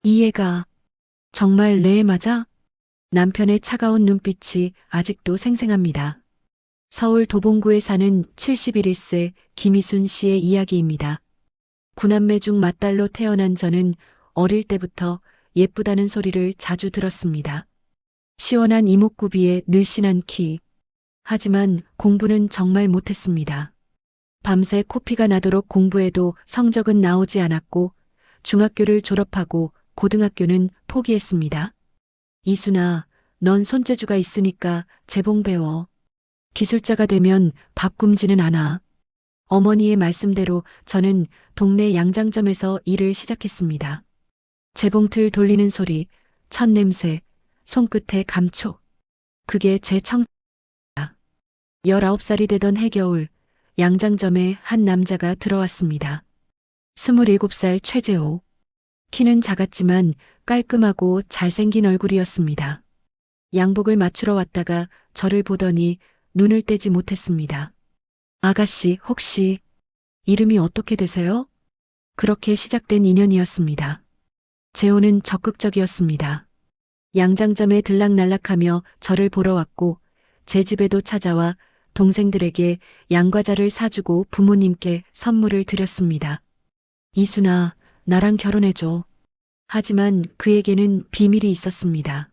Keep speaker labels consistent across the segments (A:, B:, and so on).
A: 이해가 정말 내 맞아? 남편의 차가운 눈빛이 아직도 생생합니다. 서울 도봉구에 사는 71세 김희순 씨의 이야기입니다. 구남매 중 맏딸로 태어난 저는 어릴 때부터 예쁘다는 소리를 자주 들었습니다. 시원한 이목구비에 늘씬한 키. 하지만 공부는 정말 못했습니다. 밤새 코피가 나도록 공부해도 성적은 나오지 않았고 중학교를 졸업하고 고등학교는 포기했습니다. 이순아, 넌 손재주가 있으니까 재봉 배워. 기술자가 되면 밥 굶지는 않아. 어머니의 말씀대로 저는 동네 양장점에서 일을 시작했습니다. 재봉틀 돌리는 소리, 첫 냄새, 손끝의 감촉. 그게 제 청... 19살이 되던 해겨울, 양장점에 한 남자가 들어왔습니다. 27살 최재호. 키는 작았지만 깔끔하고 잘생긴 얼굴이었습니다. 양복을 맞추러 왔다가 저를 보더니 눈을 떼지 못했습니다. 아가씨, 혹시 이름이 어떻게 되세요? 그렇게 시작된 인연이었습니다. 재호는 적극적이었습니다. 양장점에 들락날락하며 저를 보러 왔고 제 집에도 찾아와 동생들에게 양과자를 사주고 부모님께 선물을 드렸습니다. 이순아, 나랑 결혼해줘. 하지만 그에게는 비밀이 있었습니다.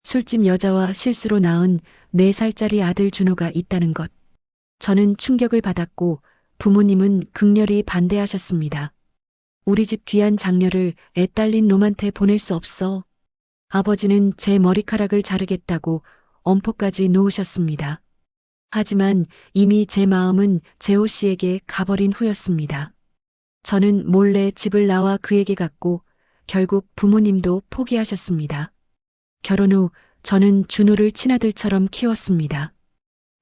A: 술집 여자와 실수로 낳은 4살짜리 아들 준호가 있다는 것. 저는 충격을 받았고 부모님은 극렬히 반대하셨습니다. 우리 집 귀한 장녀를 애 딸린 놈한테 보낼 수 없어. 아버지는 제 머리카락을 자르겠다고 엄포까지 놓으셨습니다. 하지만 이미 제 마음은 재호 씨에게 가버린 후였습니다. 저는 몰래 집을 나와 그에게 갔고 결국 부모님도 포기하셨습니다. 결혼 후 저는 준호를 친아들처럼 키웠습니다.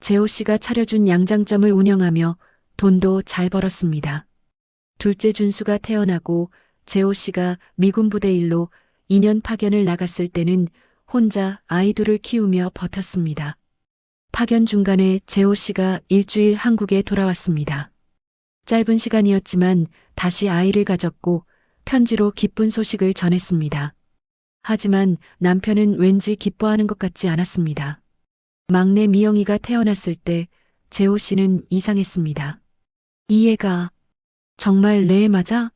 A: 재호 씨가 차려준 양장점을 운영하며 돈도 잘 벌었습니다. 둘째 준수가 태어나고 재호 씨가 미군 부대 일로 2년 파견을 나갔을 때는 혼자 아이 둘을 키우며 버텼습니다. 파견 중간에 재호 씨가 일주일 한국에 돌아왔습니다. 짧은 시간이었지만 다시 아이를 가졌고 편지로 기쁜 소식을 전했습니다. 하지만 남편은 왠지 기뻐하는 것 같지 않았습니다. 막내 미영이가 태어났을 때 재호 씨는 이상했습니다. 이 애가 정말 내 애 맞아?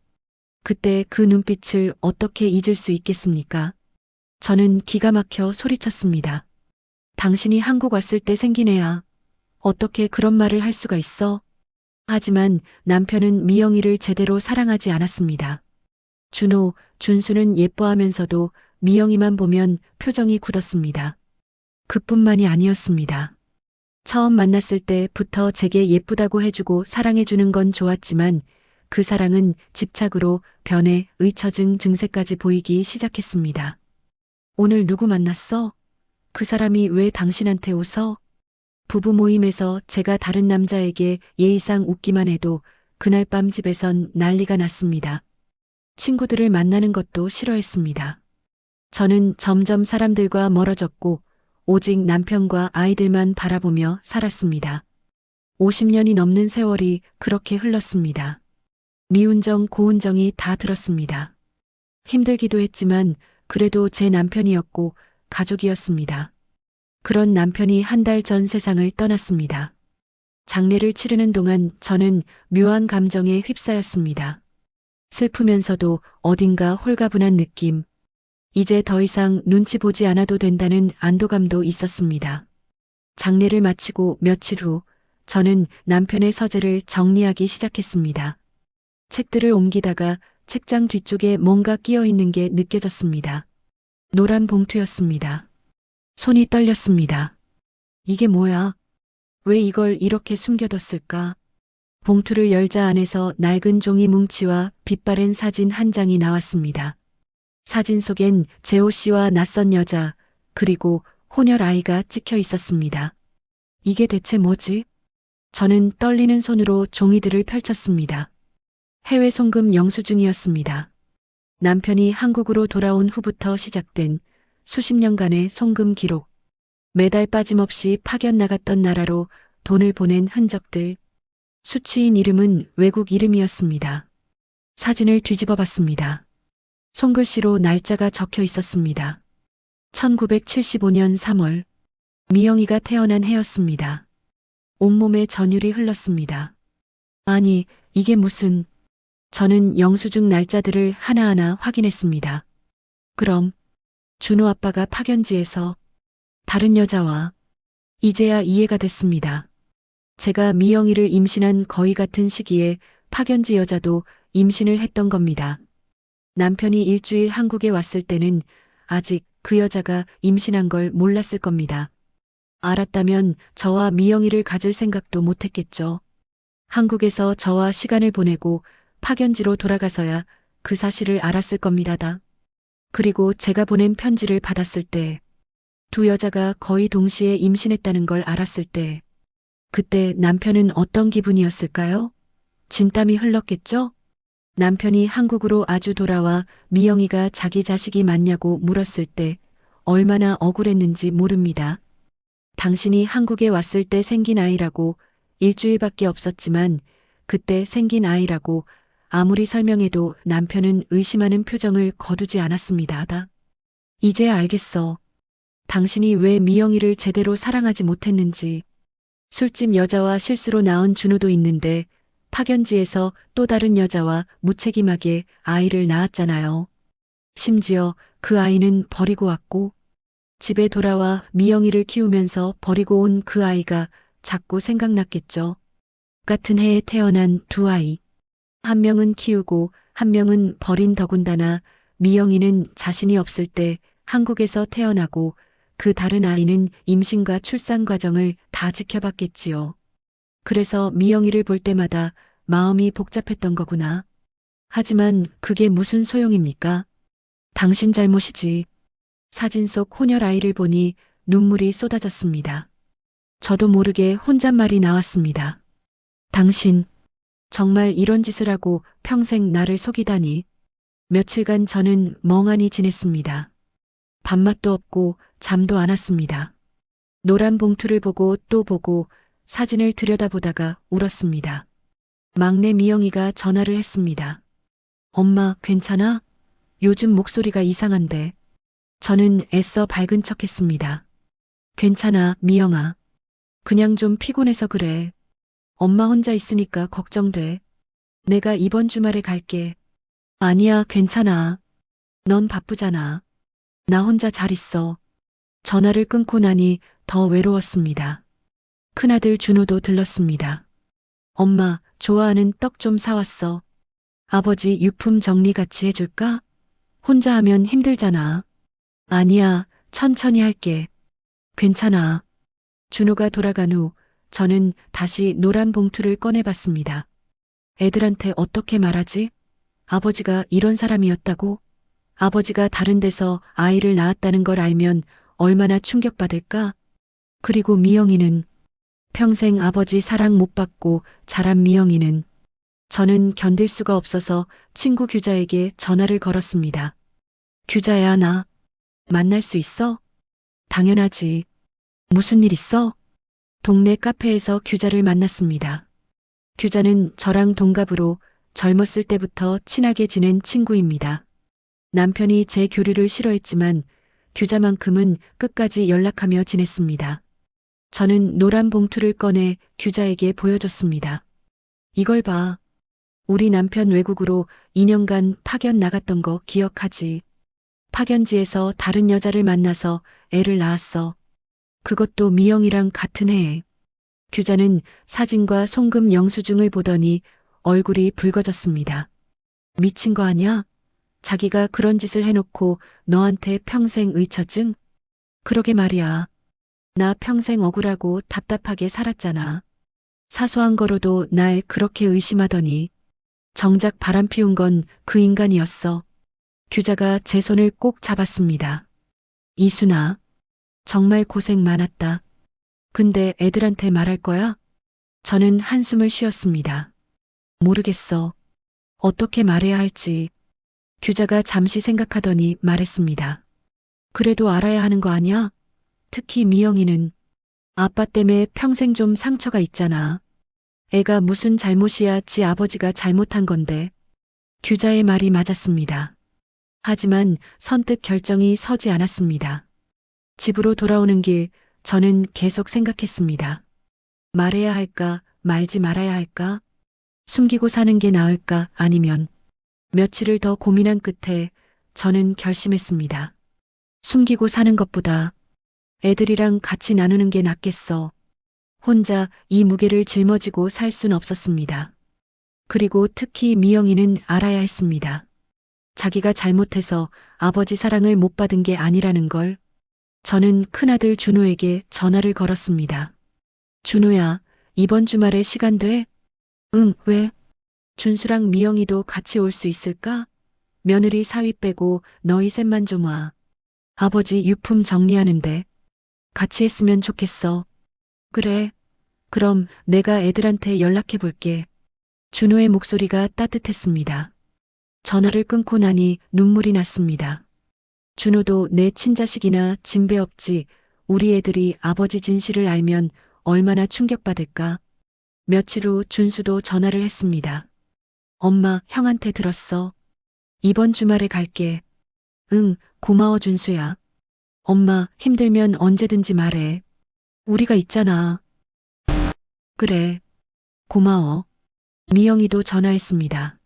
A: 그때 그 눈빛을 어떻게 잊을 수 있겠습니까? 저는 기가 막혀 소리쳤습니다. 당신이 한국 왔을 때 생긴 애야. 어떻게 그런 말을 할 수가 있어? 하지만 남편은 미영이를 제대로 사랑하지 않았습니다. 준호, 준수는 예뻐하면서도 미영이만 보면 표정이 굳었습니다. 그뿐만이 아니었습니다. 처음 만났을 때부터 제게 예쁘다고 해주고 사랑해주는 건 좋았지만 그 사랑은 집착으로 변해 의처증 증세까지 보이기 시작했습니다. 오늘 누구 만났어? 그 사람이 왜 당신한테 웃어? 부부 모임에서 제가 다른 남자에게 예의상 웃기만 해도 그날 밤 집에선 난리가 났습니다. 친구들을 만나는 것도 싫어했습니다. 저는 점점 사람들과 멀어졌고 오직 남편과 아이들만 바라보며 살았습니다. 50년이 넘는 세월이 그렇게 흘렀습니다. 미운정, 고운정이 다 들었습니다. 힘들기도 했지만 그래도 제 남편이었고 가족이었습니다. 그런 남편이 한 달 전 세상을 떠났습니다. 장례를 치르는 동안 저는 묘한 감정에 휩싸였습니다. 슬프면서도 어딘가 홀가분한 느낌. 이제 더 이상 눈치 보지 않아도 된다는 안도감도 있었습니다. 장례를 마치고 며칠 후 저는 남편의 서재를 정리하기 시작했습니다. 책들을 옮기다가 책장 뒤쪽에 뭔가 끼어 있는 게 느껴졌습니다. 노란 봉투였습니다. 손이 떨렸습니다. 이게 뭐야? 왜 이걸 이렇게 숨겨뒀을까? 봉투를 열자 안에서 낡은 종이 뭉치와 빛바랜 사진 한 장이 나왔습니다. 사진 속엔 재호 씨와 낯선 여자, 그리고 혼혈 아이가 찍혀 있었습니다. 이게 대체 뭐지? 저는 떨리는 손으로 종이들을 펼쳤습니다. 해외 송금 영수증이었습니다. 남편이 한국으로 돌아온 후부터 시작된 수십 년간의 송금 기록. 매달 빠짐없이 파견 나갔던 나라로 돈을 보낸 흔적들. 수취인 이름은 외국 이름이었습니다. 사진을 뒤집어 봤습니다. 손글씨로 날짜가 적혀 있었습니다. 1975년 3월. 미영이가 태어난 해였습니다. 온몸에 전율이 흘렀습니다. 아니, 이게 무슨... 저는 영수증 날짜들을 하나하나 확인했습니다. 그럼 준호 아빠가 파견지에서 다른 여자와 이제야 이해가 됐습니다. 제가 미영이를 임신한 거의 같은 시기에 파견지 여자도 임신을 했던 겁니다. 남편이 일주일 한국에 왔을 때는 아직 그 여자가 임신한 걸 몰랐을 겁니다. 알았다면 저와 미영이를 가질 생각도 못했겠죠. 한국에서 저와 시간을 보내고 파견지로 돌아가서야 그 사실을 알았을 겁니다. 그리고 제가 보낸 편지를 받았을 때, 두 여자가 거의 동시에 임신했다는 걸 알았을 때, 그때 남편은 어떤 기분이었을까요? 진땀이 흘렀겠죠? 남편이 한국으로 아주 돌아와 미영이가 자기 자식이 맞냐고 물었을 때 얼마나 억울했는지 모릅니다. 당신이 한국에 왔을 때 생긴 아이라고 일주일밖에 없었지만 그때 생긴 아이라고 아무리 설명해도 남편은 의심하는 표정을 거두지 않았습니다. 이제 알겠어. 당신이 왜 미영이를 제대로 사랑하지 못했는지. 술집 여자와 실수로 낳은 준호도 있는데 파견지에서 또 다른 여자와 무책임하게 아이를 낳았잖아요. 심지어 그 아이는 버리고 왔고 집에 돌아와 미영이를 키우면서 버리고 온 그 아이가 자꾸 생각났겠죠. 같은 해에 태어난 두 아이. 한 명은 키우고 한 명은 버린 더군다나 미영이는 자신이 없을 때 한국에서 태어나고 그 다른 아이는 임신과 출산 과정을 다 지켜봤겠지요. 그래서 미영이를 볼 때마다 마음이 복잡했던 거구나. 하지만 그게 무슨 소용입니까? 당신 잘못이지. 사진 속 혼혈 아이를 보니 눈물이 쏟아졌습니다. 저도 모르게 혼잣말이 나왔습니다. 당신, 정말 이런 짓을 하고 평생 나를 속이다니. 며칠간 저는 멍하니 지냈습니다. 밥맛도 없고 잠도 안 왔습니다. 노란 봉투를 보고 또 보고 사진을 들여다보다가 울었습니다. 막내 미영이가 전화를 했습니다. 엄마, 괜찮아? 요즘 목소리가 이상한데. 저는 애써 밝은 척 했습니다. 괜찮아, 미영아. 그냥 좀 피곤해서 그래. 엄마 혼자 있으니까 걱정돼. 내가 이번 주말에 갈게. 아니야, 괜찮아. 넌 바쁘잖아. 나 혼자 잘 있어. 전화를 끊고 나니 더 외로웠습니다. 큰아들 준호도 들렀습니다. 엄마, 좋아하는 떡 좀 사왔어. 아버지 유품 정리 같이 해줄까? 혼자 하면 힘들잖아. 아니야, 천천히 할게. 괜찮아. 준호가 돌아간 후 저는 다시 노란 봉투를 꺼내봤습니다. 애들한테 어떻게 말하지? 아버지가 이런 사람이었다고? 아버지가 다른 데서 아이를 낳았다는 걸 알면 얼마나 충격받을까? 그리고 미영이는 평생 아버지 사랑 못 받고 자란 미영이는 저는 견딜 수가 없어서 친구 규자에게 전화를 걸었습니다. 규자야, 나 만날 수 있어? 당연하지. 무슨 일 있어? 동네 카페에서 규자를 만났습니다. 규자는 저랑 동갑으로 젊었을 때부터 친하게 지낸 친구입니다. 남편이 제 교류를 싫어했지만 규자만큼은 끝까지 연락하며 지냈습니다. 저는 노란 봉투를 꺼내 규자에게 보여줬습니다. 이걸 봐. 우리 남편 외국으로 2년간 파견 나갔던 거 기억하지? 파견지에서 다른 여자를 만나서 애를 낳았어. 그것도 미영이랑 같은 해에. 규자는 사진과 송금 영수증을 보더니 얼굴이 붉어졌습니다. 미친 거 아니야? 자기가 그런 짓을 해놓고 너한테 평생 의처증? 그러게 말이야. 나 평생 억울하고 답답하게 살았잖아. 사소한 거로도 날 그렇게 의심하더니 정작 바람 피운 건 그 인간이었어. 규자가 제 손을 꼭 잡았습니다. 이순아, 정말 고생 많았다. 근데 애들한테 말할 거야? 저는 한숨을 쉬었습니다. 모르겠어. 어떻게 말해야 할지. 규자가 잠시 생각하더니 말했습니다. 그래도 알아야 하는 거 아니야? 특히 미영이는 아빠 때문에 평생 좀 상처가 있잖아. 애가 무슨 잘못이야 지 아버지가 잘못한 건데. 규자의 말이 맞았습니다. 하지만 선뜻 결정이 서지 않았습니다. 집으로 돌아오는 길, 저는 계속 생각했습니다. 말해야 할까, 말지 말아야 할까? 숨기고 사는 게 나을까, 아니면 며칠을 더 고민한 끝에 저는 결심했습니다. 숨기고 사는 것보다 애들이랑 같이 나누는 게 낫겠어. 혼자 이 무게를 짊어지고 살 순 없었습니다. 그리고 특히 미영이는 알아야 했습니다. 자기가 잘못해서 아버지 사랑을 못 받은 게 아니라는 걸. 저는 큰아들 준호에게 전화를 걸었습니다. 준호야, 이번 주말에 시간 돼? 응, 왜? 준수랑 미영이도 같이 올 수 있을까? 며느리 사위 빼고 너희 셋만 좀 와. 아버지 유품 정리하는데 같이 했으면 좋겠어. 그래. 그럼 내가 애들한테 연락해 볼게. 준호의 목소리가 따뜻했습니다. 전화를 끊고 나니 눈물이 났습니다. 준호도 내 친자식이나 진배 없지. 우리 애들이 아버지 진실을 알면 얼마나 충격받을까. 며칠 후 준수도 전화를 했습니다. 엄마, 형한테 들었어. 이번 주말에 갈게. 응, 고마워 준수야. 엄마, 힘들면 언제든지 말해. 우리가 있잖아. 그래. 고마워. 미영이도 전화했습니다.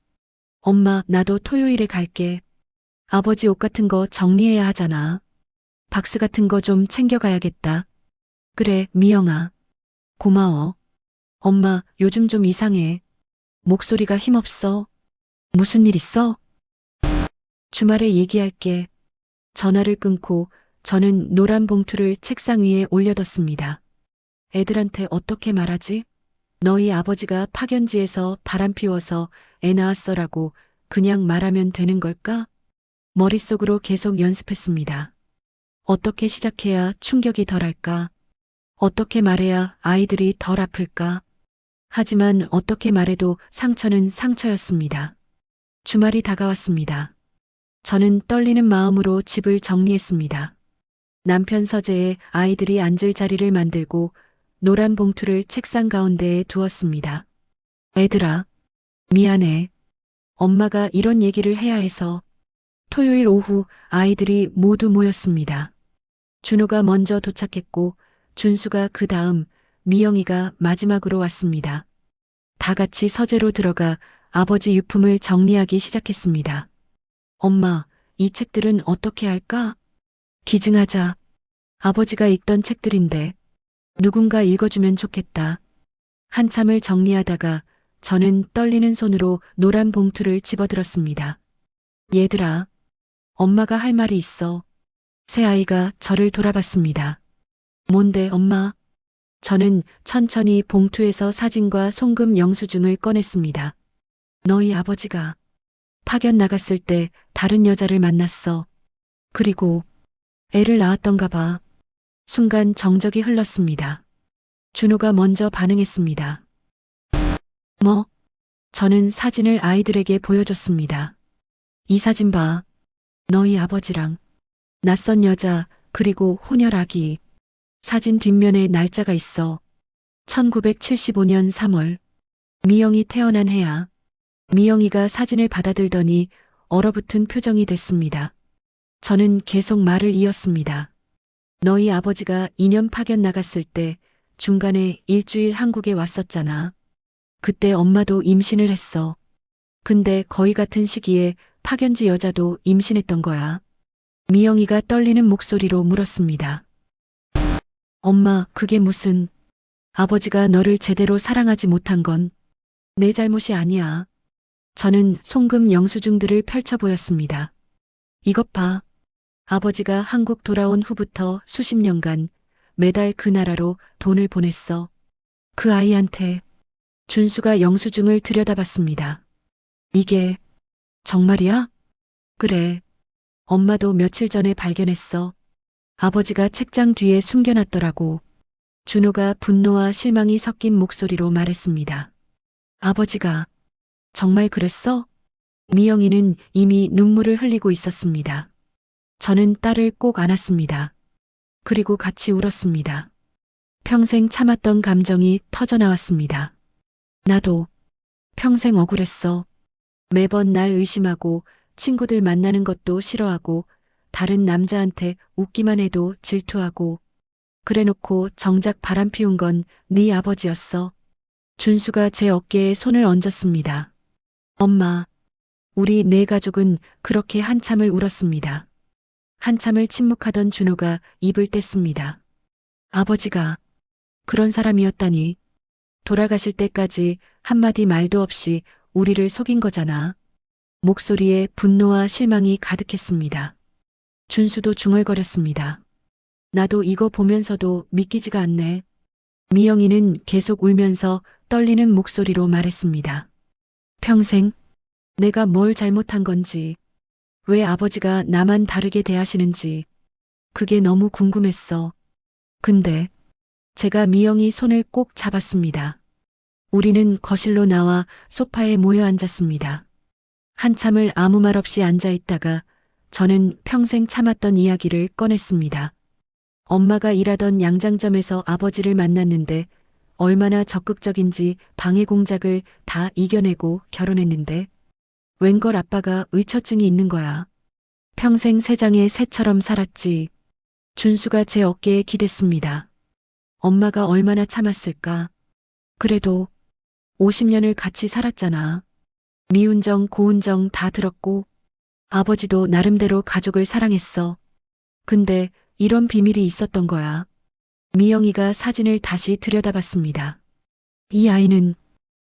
A: 엄마, 나도 토요일에 갈게. 아버지 옷 같은 거 정리해야 하잖아. 박스 같은 거 좀 챙겨가야겠다. 그래, 미영아. 고마워. 엄마, 요즘 좀 이상해. 목소리가 힘없어. 무슨 일 있어? 주말에 얘기할게. 전화를 끊고 저는 노란 봉투를 책상 위에 올려뒀습니다. 애들한테 어떻게 말하지? 너희 아버지가 파견지에서 바람 피워서 애 낳았어라고 그냥 말하면 되는 걸까? 머릿속으로 계속 연습했습니다. 어떻게 시작해야 충격이 덜할까? 어떻게 말해야 아이들이 덜 아플까? 하지만 어떻게 말해도 상처는 상처였습니다. 주말이 다가왔습니다. 저는 떨리는 마음으로 집을 정리했습니다. 남편 서재에 아이들이 앉을 자리를 만들고 노란 봉투를 책상 가운데에 두었습니다. 애들아, 미안해. 엄마가 이런 얘기를 해야 해서. 토요일 오후 아이들이 모두 모였습니다. 준호가 먼저 도착했고 준수가 그 다음, 미영이가 마지막으로 왔습니다. 다 같이 서재로 들어가 아버지 유품을 정리하기 시작했습니다. 엄마, 이 책들은 어떻게 할까? 기증하자. 아버지가 읽던 책들인데 누군가 읽어주면 좋겠다. 한참을 정리하다가 저는 떨리는 손으로 노란 봉투를 집어들었습니다. 얘들아, 엄마가 할 말이 있어. 새 아이가 저를 돌아봤습니다. 뭔데, 엄마? 저는 천천히 봉투에서 사진과 송금 영수증을 꺼냈습니다. 너희 아버지가 파견 나갔을 때 다른 여자를 만났어. 그리고 애를 낳았던가 봐. 순간 정적이 흘렀습니다. 준호가 먼저 반응했습니다. 뭐? 저는 사진을 아이들에게 보여줬습니다. 이 사진 봐. 너희 아버지랑 낯선 여자, 그리고 혼혈 아기. 사진 뒷면에 날짜가 있어. 1975년 3월. 미영이 태어난 해야. 미영이가 사진을 받아들더니 얼어붙은 표정이 됐습니다. 저는 계속 말을 이었습니다. 너희 아버지가 2년 파견 나갔을 때 중간에 일주일 한국에 왔었잖아. 그때 엄마도 임신을 했어. 근데 거의 같은 시기에 파견지 여자도 임신했던 거야. 미영이가 떨리는 목소리로 물었습니다. 엄마, 그게 무슨... 아버지가 너를 제대로 사랑하지 못한 건 내 잘못이 아니야. 저는 송금 영수증들을 펼쳐 보였습니다. 이것 봐. 아버지가 한국 돌아온 후부터 수십 년간 매달 그 나라로 돈을 보냈어. 그 아이한테. 준수가 영수증을 들여다봤습니다. 이게 정말이야? 그래. 엄마도 며칠 전에 발견했어. 아버지가 책장 뒤에 숨겨놨더라고. 준호가 분노와 실망이 섞인 목소리로 말했습니다. 아버지가 정말 그랬어? 미영이는 이미 눈물을 흘리고 있었습니다. 저는 딸을 꼭 안았습니다. 그리고 같이 울었습니다. 평생 참았던 감정이 터져나왔습니다. 나도 평생 억울했어. 매번 날 의심하고 친구들 만나는 것도 싫어하고 다른 남자한테 웃기만 해도 질투하고 그래놓고 정작 바람 피운 건 네 아버지였어. 준수가 제 어깨에 손을 얹었습니다. 엄마, 우리 네 가족은 그렇게 한참을 울었습니다. 한참을 침묵하던 준호가 입을 뗐습니다. 아버지가 그런 사람이었다니. 돌아가실 때까지 한마디 말도 없이 우리를 속인 거잖아. 목소리에 분노와 실망이 가득했습니다. 준수도 중얼거렸습니다. 나도 이거 보면서도 믿기지가 않네. 미영이는 계속 울면서 떨리는 목소리로 말했습니다. 평생 내가 뭘 잘못한 건지, 왜 아버지가 나만 다르게 대하시는지, 그게 너무 궁금했어. 근데 제가 미영이 손을 꼭 잡았습니다. 우리는 거실로 나와 소파에 모여 앉았습니다. 한참을 아무 말 없이 앉아 있다가 저는 평생 참았던 이야기를 꺼냈습니다. 엄마가 일하던 양장점에서 아버지를 만났는데 얼마나 적극적인지 방해 공작을 다 이겨내고 결혼했는데 웬걸 아빠가 의처증이 있는 거야. 평생 새장의 새처럼 살았지. 준수가 제 어깨에 기댔습니다. 엄마가 얼마나 참았을까. 그래도 50년을 같이 살았잖아. 미운정 고운정 다 들었고 아버지도 나름대로 가족을 사랑했어. 근데 이런 비밀이 있었던 거야. 미영이가 사진을 다시 들여다봤습니다. 이 아이는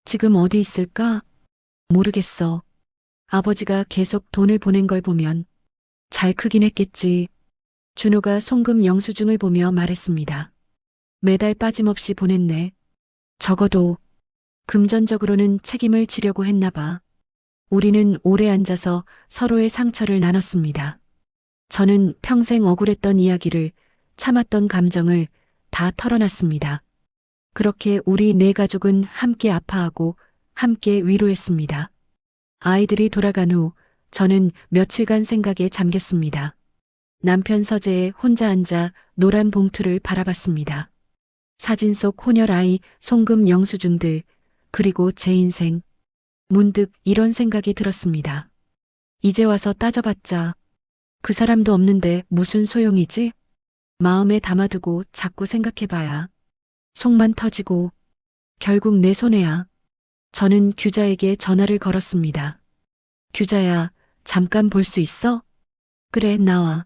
A: 지금 어디 있을까? 모르겠어. 아버지가 계속 돈을 보낸 걸 보면 잘 크긴 했겠지. 준호가 송금 영수증을 보며 말했습니다. 매달 빠짐없이 보냈네. 적어도 금전적으로는 책임을 지려고 했나 봐. 우리는 오래 앉아서 서로의 상처를 나눴습니다. 저는 평생 억울했던 이야기를, 참았던 감정을 다 털어놨습니다. 그렇게 우리 네 가족은 함께 아파하고 함께 위로했습니다. 아이들이 돌아간 후 저는 며칠간 생각에 잠겼습니다. 남편 서재에 혼자 앉아 노란 봉투를 바라봤습니다. 사진 속 혼혈 아이, 송금 영수증들, 그리고 제 인생. 문득 이런 생각이 들었습니다. 이제 와서 따져봤자 그 사람도 없는데 무슨 소용이지? 마음에 담아두고 자꾸 생각해봐야 속만 터지고 결국 내 손해야. 저는 규자에게 전화를 걸었습니다. 규자야, 잠깐 볼 수 있어? 그래, 나와.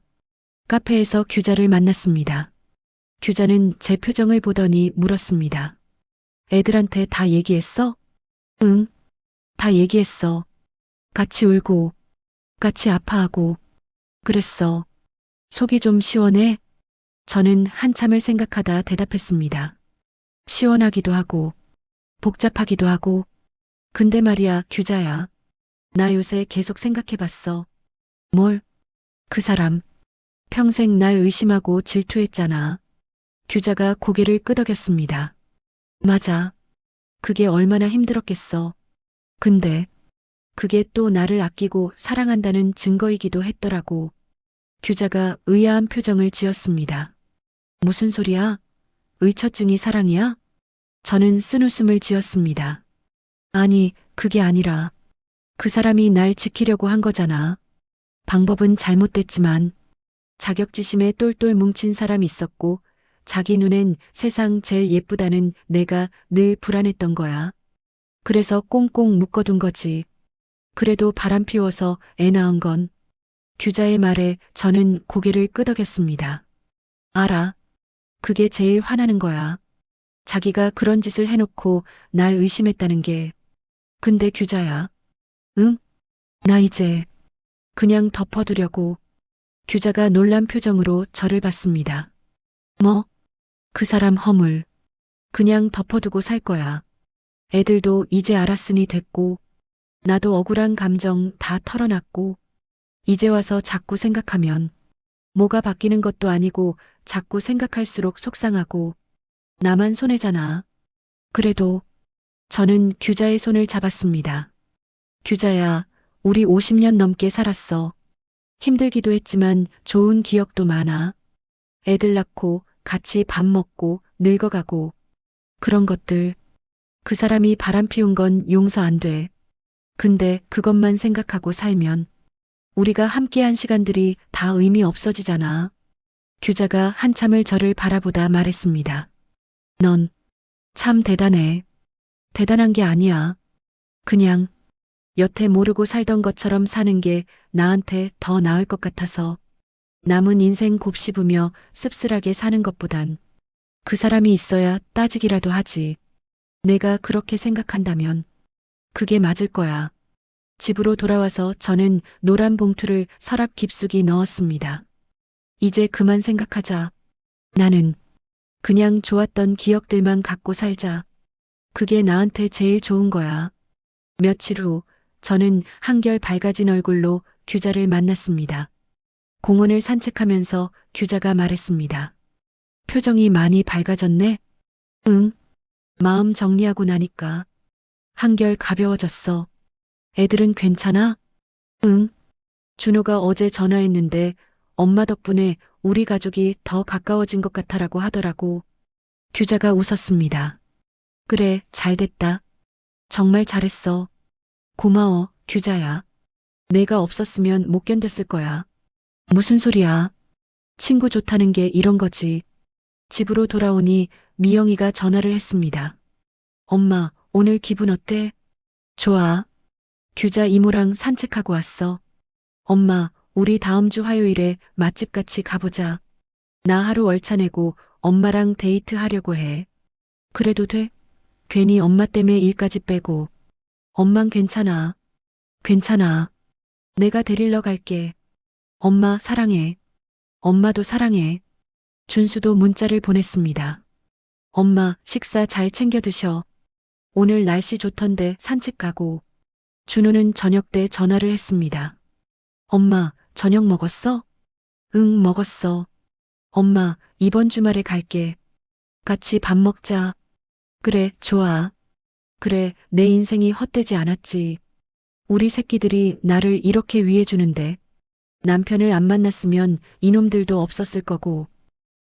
A: 카페에서 규자를 만났습니다. 규자는 제 표정을 보더니 물었습니다. 애들한테 다 얘기했어? 응, 다 얘기했어. 같이 울고, 같이 아파하고, 그랬어. 속이 좀 시원해? 저는 한참을 생각하다 대답했습니다. 시원하기도 하고, 복잡하기도 하고, 근데 말이야, 규자야. 나 요새 계속 생각해봤어. 뭘? 그 사람. 평생 날 의심하고 질투했잖아. 규자가 고개를 끄덕였습니다. 맞아. 그게 얼마나 힘들었겠어. 근데 그게 또 나를 아끼고 사랑한다는 증거이기도 했더라고. 규자가 의아한 표정을 지었습니다. 무슨 소리야? 의처증이 사랑이야? 저는 쓴웃음을 지었습니다. 아니, 그게 아니라 그 사람이 날 지키려고 한 거잖아. 방법은 잘못됐지만 자격지심에 똘똘 뭉친 사람이 있었고 자기 눈엔 세상 제일 예쁘다는 내가 늘 불안했던 거야. 그래서 꽁꽁 묶어둔 거지. 그래도 바람 피워서 애 낳은 건. 규자의 말에 저는 고개를 끄덕였습니다. 알아. 그게 제일 화나는 거야. 자기가 그런 짓을 해놓고 날 의심했다는 게. 근데 규자야. 응? 나 이제 그냥 덮어두려고. 규자가 놀란 표정으로 저를 봤습니다. 뭐? 그 사람 허물. 그냥 덮어두고 살 거야. 애들도 이제 알았으니 됐고, 나도 억울한 감정 다 털어놨고, 이제 와서 자꾸 생각하면 뭐가 바뀌는 것도 아니고 자꾸 생각할수록 속상하고 나만 손해잖아. 그래도 저는 규자의 손을 잡았습니다. 규자야, 우리 50년 넘게 살았어. 힘들기도 했지만 좋은 기억도 많아. 애들 낳고 같이 밥 먹고 늙어가고 그런 것들. 그 사람이 바람 피운 건 용서 안 돼. 근데 그것만 생각하고 살면 우리가 함께한 시간들이 다 의미 없어지잖아. 규자가 한참을 저를 바라보다 말했습니다. 넌 참 대단해. 대단한 게 아니야. 그냥 여태 모르고 살던 것처럼 사는 게 나한테 더 나을 것 같아서 남은 인생 곱씹으며 씁쓸하게 사는 것보단 그 사람이 있어야 따지기라도 하지. 내가 그렇게 생각한다면 그게 맞을 거야. 집으로 돌아와서 저는 노란 봉투를 서랍 깊숙이 넣었습니다. 이제 그만 생각하자. 나는 그냥 좋았던 기억들만 갖고 살자. 그게 나한테 제일 좋은 거야. 며칠 후 저는 한결 밝아진 얼굴로 규자를 만났습니다. 공원을 산책하면서 규자가 말했습니다. 표정이 많이 밝아졌네? 응. 마음 정리하고 나니까 한결 가벼워졌어. 애들은 괜찮아? 응. 준호가 어제 전화했는데 엄마 덕분에 우리 가족이 더 가까워진 것 같아라고 하더라고. 규자가 웃었습니다. 그래, 잘 됐다. 정말 잘했어. 고마워, 규자야. 내가 없었으면 못 견뎠을 거야. 무슨 소리야. 친구 좋다는 게 이런 거지. 집으로 돌아오니 미영이가 전화를 했습니다. 엄마, 오늘 기분 어때? 좋아. 규자 이모랑 산책하고 왔어. 엄마, 우리 다음 주 화요일에 맛집 같이 가보자. 나 하루 월차 내고 엄마랑 데이트 하려고 해. 그래도 돼? 괜히 엄마 때문에 일까지 빼고. 엄만 괜찮아. 괜찮아. 내가 데리러 갈게. 엄마 사랑해. 엄마도 사랑해. 준수도 문자를 보냈습니다. 엄마, 식사 잘 챙겨 드셔. 오늘 날씨 좋던데 산책 가고. 준호는 저녁 때 전화를 했습니다. 엄마, 저녁 먹었어? 응, 먹었어. 엄마, 이번 주말에 갈게. 같이 밥 먹자. 그래, 좋아. 그래, 내 인생이 헛되지 않았지. 우리 새끼들이 나를 이렇게 위해주는데. 남편을 안 만났으면 이놈들도 없었을 거고.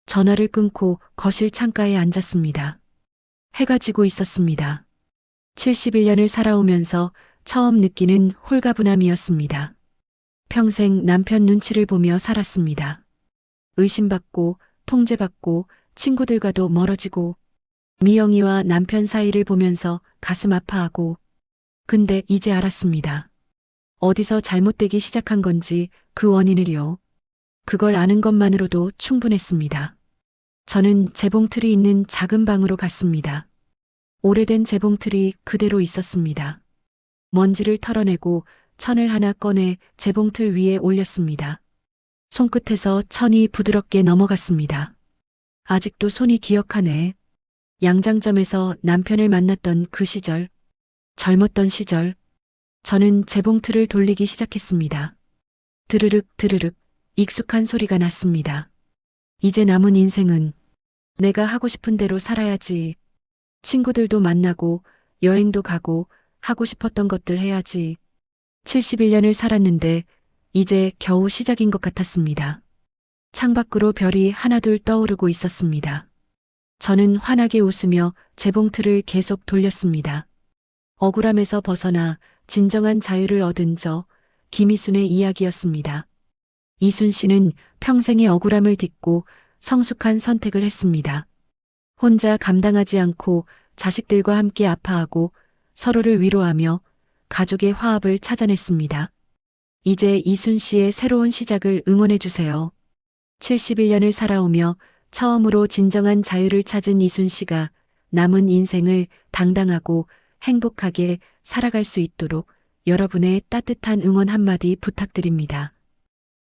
A: 전화를 끊고 거실 창가에 앉았습니다. 해가 지고 있었습니다. 71년을 살아오면서 처음 느끼는 홀가분함이었습니다. 평생 남편 눈치를 보며 살았습니다. 의심받고, 통제받고, 친구들과도 멀어지고, 미영이와 남편 사이를 보면서 가슴 아파하고, 근데 이제 알았습니다. 어디서 잘못되기 시작한 건지 그 원인을요. 그걸 아는 것만으로도 충분했습니다. 저는 재봉틀이 있는 작은 방으로 갔습니다. 오래된 재봉틀이 그대로 있었습니다. 먼지를 털어내고 천을 하나 꺼내 재봉틀 위에 올렸습니다. 손끝에서 천이 부드럽게 넘어갔습니다. 아직도 손이 기억하네. 양장점에서 남편을 만났던 그 시절, 젊었던 시절, 저는 재봉틀을 돌리기 시작했습니다. 드르륵 드르륵 익숙한 소리가 났습니다. 이제 남은 인생은 내가 하고 싶은 대로 살아야지. 친구들도 만나고 여행도 가고 하고 싶었던 것들 해야지. 71년을 살았는데 이제 겨우 시작인 것 같았습니다. 창밖으로 별이 하나둘 떠오르고 있었습니다. 저는 환하게 웃으며 재봉틀을 계속 돌렸습니다. 억울함에서 벗어나 진정한 자유를 얻은 저 김이순의 이야기였습니다. 이순 씨는 평생의 억울함을 딛고 성숙한 선택을 했습니다. 혼자 감당하지 않고 자식들과 함께 아파하고 서로를 위로하며 가족의 화합을 찾아냈습니다. 이제 이순 씨의 새로운 시작을 응원해 주세요. 71년을 살아오며 처음으로 진정한 자유를 찾은 이순 씨가 남은 인생을 당당하고 행복하게 살아갈 수 있도록 여러분의 따뜻한 응원 한마디 부탁드립니다.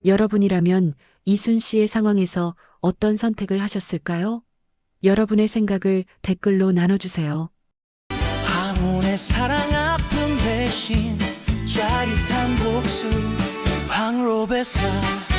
A: 여러분이라면 이순 씨의 상황에서 어떤 선택을 하셨을까요? 여러분의 생각을 댓글로 나눠주세요.
B: 항온의 사랑 아픔 대신 짜릿한 복수 황로베사